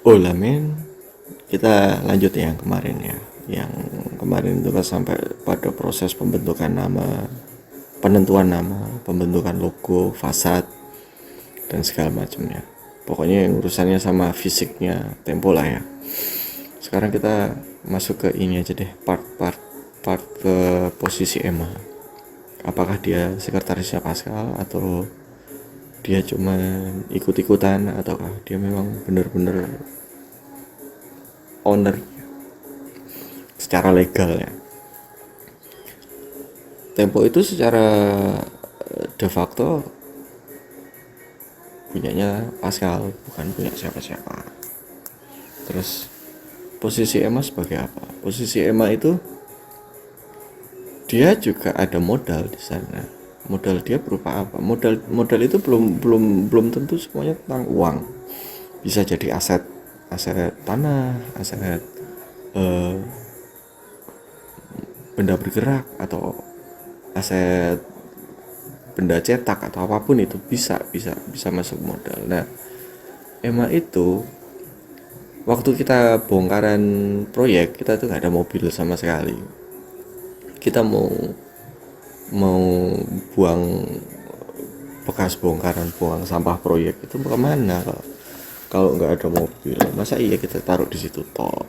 Oh lah men, kita lanjut yang kemarin ya. Yang kemarin itu kan sampai pada proses pembentukan nama, penentuan nama, pembentukan logo, fasad, dan segala macamnya. Pokoknya yang urusannya sama fisiknya Tempo lah ya. Sekarang kita masuk ke ini aja deh, part ke posisi Emma. Apakah dia sekretarisnya Pascal atau dia cuma ikut-ikutan ataukah dia memang benar-benar owner secara legal ya. Tempo itu secara de facto punyanya Pascal, bukan punya siapa-siapa. Terus posisi Emma sebagai apa? Posisi Emma itu dia juga ada modal di sana. Modal dia berupa apa? Modal itu belum tentu semuanya tentang uang. Bisa jadi aset, aset tanah, aset eh, benda bergerak, atau aset benda cetak, atau apapun itu bisa masuk modal. Nah, Emma itu waktu kita bongkaran proyek, kita tuh nggak ada mobil sama sekali. Kita mau mau buang bekas bongkaran, buang sampah proyek itu kemana kalau nggak ada mobil? Masa iya kita taruh di situ toh?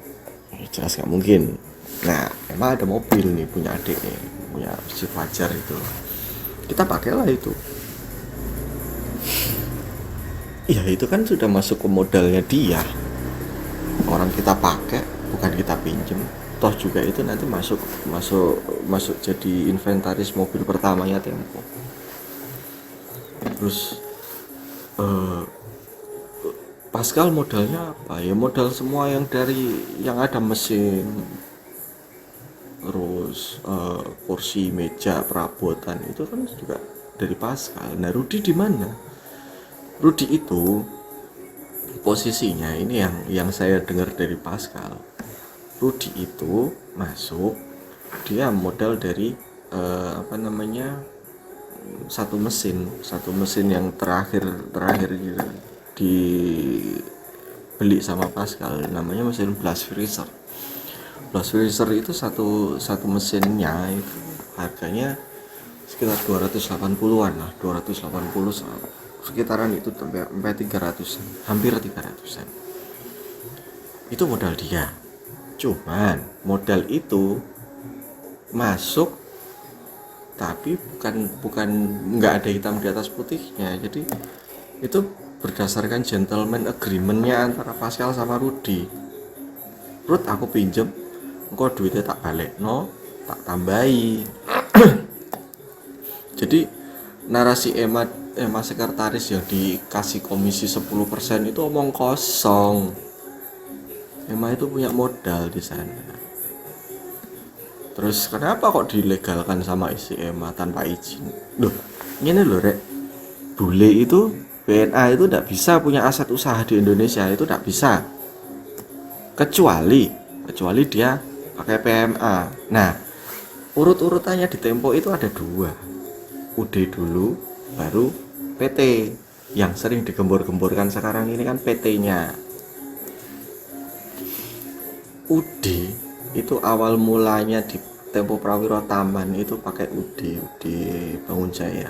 Jelas nggak mungkin. Nah, emang ada mobil nih, punya adik nih, punya si Fajar itu, kita pakailah itu. Ya itu kan sudah masuk ke modalnya dia, orang kita pakai, bukan kita pinjem. Toh juga itu nanti masuk masuk masuk jadi inventaris mobil pertamanya Tempo. Terus eh, Pascal modalnya apa ya? Modal semua yang dari yang ada mesin, terus kursi, meja, perabotan itu kan juga dari Pascal. Nah, Rudi di mana? Rudi itu posisinya ini yang saya dengar dari Pascal. Rudi itu masuk, dia modal dari apa namanya, satu mesin yang terakhir terakhir gitu, dibeli sama Pascal, namanya mesin blast freezer. Blast freezer itu satu mesinnya itu harganya sekitar 280-an lah, 280 sekitaran itu, sampai 300-an, hampir 300-an. Itu modal dia. Cuman modal itu masuk, tapi bukan nggak ada hitam di atas putihnya. Jadi itu berdasarkan gentleman agreementnya antara Pascal sama Rudy. Rud, aku pinjem, engkau duitnya tak balik no, tak tambahi. Jadi narasi Emma sekretaris yang dikasih komisi 10% itu omong kosong. Emma itu punya modal di sana. Terus kenapa kok dilegalkan sama isi Emma tanpa izin? Loh, ini loh rek, bule itu, BNA itu tidak bisa punya aset usaha di Indonesia, itu tidak bisa. Kecuali dia pakai PMA. Nah, urut-urutannya di Tempo itu ada dua. UD dulu, baru PT. Yang sering digembor-gemborkan sekarang ini kan PT-nya. UD itu awal mulanya di Tempo Prawiro Taman itu pakai UD Bangun Jaya.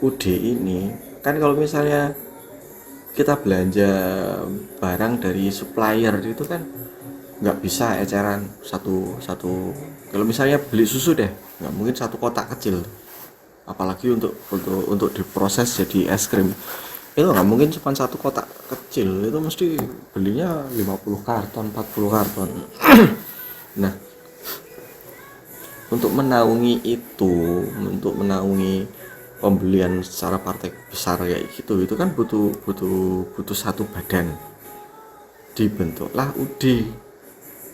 UD ini kan kalau misalnya kita belanja barang dari supplier itu kan nggak bisa eceran satu satu. Kalau misalnya beli susu deh, nggak mungkin satu kotak kecil, apalagi untuk diproses jadi es krim. Itu nggak mungkin cuma satu kotak kecil, itu mesti belinya 50 karton, 40 karton. Nah, untuk menaungi itu, untuk menaungi pembelian secara partai besar kayak gitu, itu kan butuh butuh butuh satu badan. Dibentuklah UD.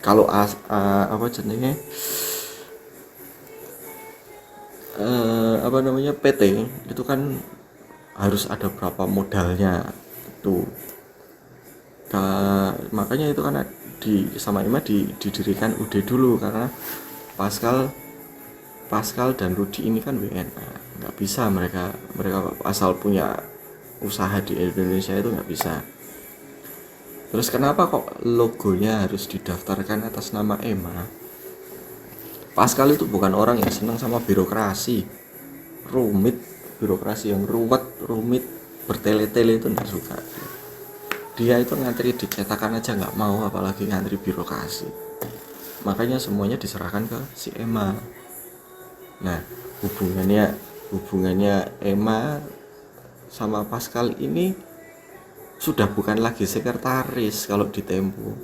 Kalau apa jenenge, apa namanya, PT itu kan harus ada berapa modalnya tuh. Makanya itu kan di sama Ima didirikan UD dulu, karena Pascal Pascal dan Rudi ini kan WNA, nggak bisa mereka asal punya usaha di Indonesia itu nggak bisa. Terus kenapa kok logonya harus didaftarkan atas nama EMA? Pascal itu bukan orang yang senang sama birokrasi rumit, birokrasi yang rumit, bertele-tele itu nggak suka. Dia itu ngantri di cetakan aja nggak mau, apalagi ngantri birokrasi. Makanya semuanya diserahkan ke si EMA. Nah, hubungannya EMA sama Pascal ini sudah bukan lagi sekretaris kalau di Tempo.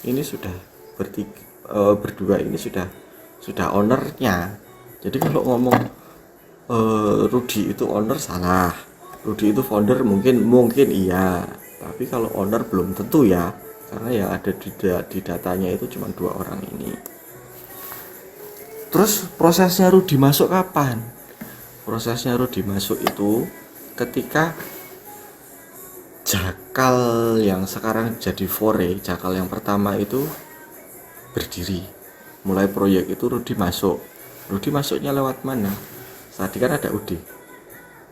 Ini sudah berdua ini sudah ownernya. Jadi kalau ngomong Rudy itu owner salah, Rudy itu founder mungkin iya, tapi kalau owner belum tentu ya, karena yang ada di datanya itu cuma 2 orang ini. Terus prosesnya Rudy masuk kapan? Prosesnya Rudy masuk itu ketika Jakal yang sekarang jadi Fore, Jakal yang pertama itu berdiri. Mulai proyek itu Rudy masuk. Rudy masuknya lewat mana? Tadi kan ada Udi.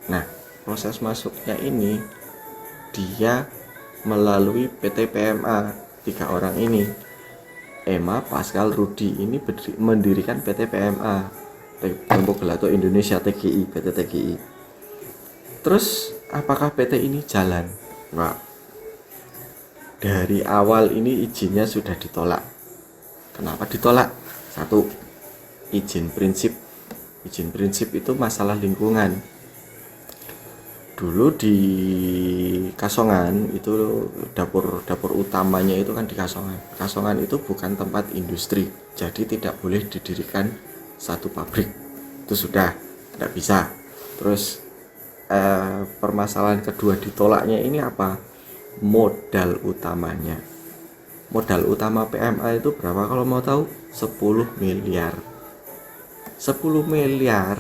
Nah, proses masuknya ini dia melalui PT PMA. 3 orang ini, EMA, Pascal, Rudy ini mendirikan PT PMA, Tempo Gelato Indonesia TGI, PT TGI. Terus apakah PT ini jalan? Enggak. Dari awal ini izinnya sudah ditolak. Kenapa ditolak? 1, izin prinsip. Izin prinsip itu masalah lingkungan. Dulu di Kasongan itu dapur utamanya itu kan di Kasongan. Kasongan itu bukan tempat industri, jadi tidak boleh didirikan satu pabrik. Itu sudah tidak bisa. Terus permasalahan kedua ditolaknya ini apa? Modal utamanya. Modal utama PMA itu berapa kalau mau tahu? 10 miliar. 10 miliar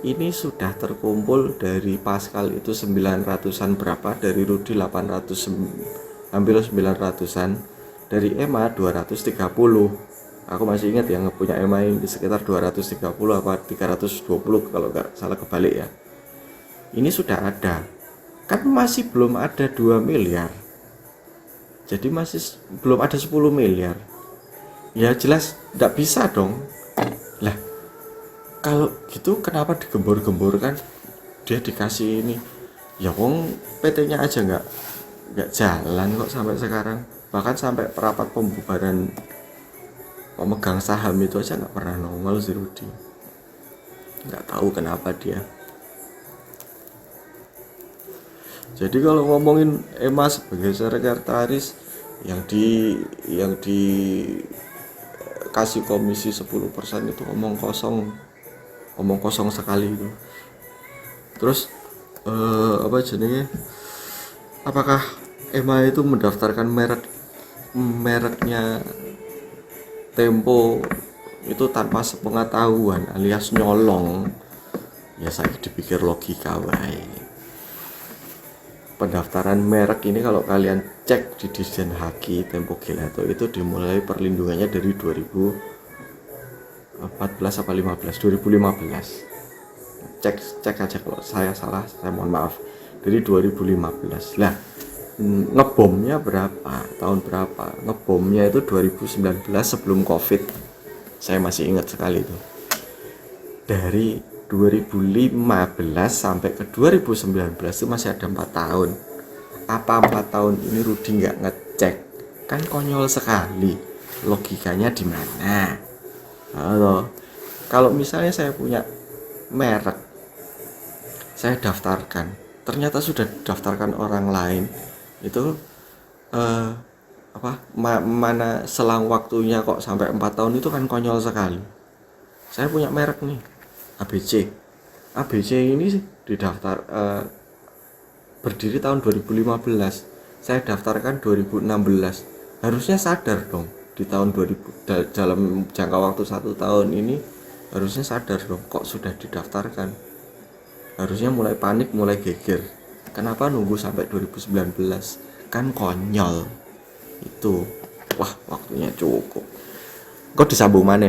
ini sudah terkumpul dari Pascal itu 900-an berapa, dari Rudy 800, hampir 900-an, dari EMA 230. Aku masih ingat yang punya EMA ini sekitar 230 apa 320 kalau nggak salah kebalik ya. Ini sudah ada, kan masih belum ada 2 miliar, jadi masih belum ada 10 miliar. Ya jelas tidak bisa dong. Lah kalau gitu kenapa digembor-gemborkan? Dia dikasih ini, ya wong PT-nya aja nggak jalan kok sampai sekarang. Bahkan sampai rapat pembubaran pemegang saham itu aja nggak pernah nongol si Rudy. Nggak tahu kenapa dia. Jadi kalau ngomongin EMA sebagai sekretaris yang kasih komisi 10% itu omong kosong sekali itu. Terus apakah EMA itu mendaftarkan mereknya Tempo itu tanpa sepengetahuan alias nyolong? Ya saya dipikir logika wae. Pendaftaran merek ini kalau kalian cek di Ditjen Haki Tempo Gelato itu dimulai perlindungannya dari 2014 apa 2015. Cek aja kalau saya salah, saya mohon maaf. Dari 2015. Lah, ngebomnya berapa? Tahun berapa? Ngebomnya itu 2019 sebelum Covid. Saya masih ingat sekali itu. Dari 2015 sampai ke 2019 itu masih ada 4 tahun. Apa 4 tahun ini Rudy nggak ngecek? Kan konyol sekali. Logikanya di mana? Halo. Kalau misalnya saya punya merek, saya daftarkan, ternyata sudah didaftarkan orang lain, itu mana selang waktunya kok sampai 4 tahun, itu kan konyol sekali. Saya punya merek nih, ABC ini didaftar berdiri tahun 2015, saya daftarkan 2016. Harusnya sadar dong di tahun 2000, dalam jangka waktu 1 tahun ini harusnya sadar dong kok sudah didaftarkan. Harusnya mulai panik, mulai geger. Kenapa nunggu sampai 2019? Kan konyol itu. Wah, waktunya cukup. Kok disambung mana?